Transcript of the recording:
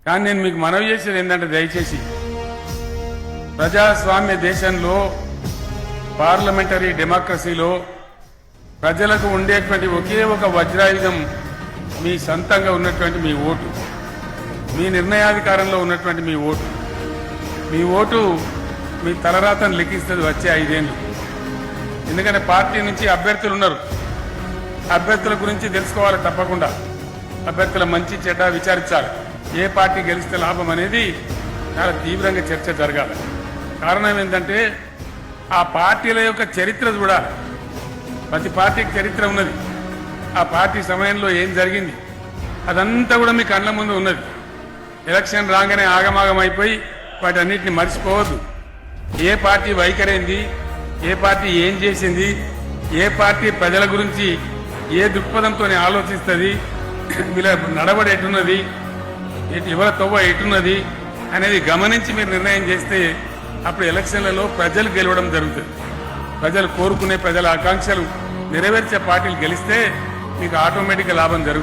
కానీ నేను మీకు మనవి చేసేది ఏంటంటే దయచేసి ప్రజాస్వామ్య దేశంలో పార్లమెంటరీ డెమోక్రసీలో ప్రజలకు ఉండేటువంటి ఒకే ఒక వజ్రాయుధం మీ సొంతంగా ఉన్నటువంటి మీ ఓటు, మీ నిర్ణయాధికారంలో ఉన్నటువంటి మీ ఓటు. మీ ఓటు మీ తలరాతను లెక్కిస్తుంది వచ్చే 5 ఏళ్ళు. ఎందుకంటే పార్టీ నుంచి అభ్యర్థులు ఉన్నారు, అభ్యర్థుల గురించి తెలుసుకోవాలి తప్పకుండా. అభ్యర్థుల మంచి చెడ్డ విచారించాలి. ఏ పార్టీ గెలిస్తే లాభం అనేది చాలా తీవ్రంగా చర్చ జరగాలి. కారణం ఏంటంటే ఆ పార్టీల యొక్క చరిత్ర చూడాలి. ప్రతి పార్టీకి చరిత్ర ఉన్నది. ఆ పార్టీ సమయంలో ఏం జరిగింది అదంతా కూడా మీ కళ్ళ ముందు ఉన్నది. ఎలక్షన్ రాగానే ఆగమాగం అయిపోయి వాటన్నిటిని మర్చిపోవద్దు. ఏ పార్టీ వైఖరైంది, ఏ పార్టీ ఏం చేసింది, ఏ పార్టీ ప్రజల గురించి ఏ దృక్పథంతో ఆలోచిస్తుంది, వీళ్ళ నడవడి ఎటున్నది, ఎవరి తవ్వ ఎటున్నది అనేది గమనించి మీరు నిర్ణయం చేస్తే అప్పుడు ఎలక్షన్లలో ప్రజలు గెలవడం జరుగుతుంది. ప్రజలు కోరుకునే ప్రజల ఆకాంక్షలు నెరవేర్చే పార్టీలు గెలిస్తే మీకు ఆటోమేటిక్గా లాభం జరుగుతుంది.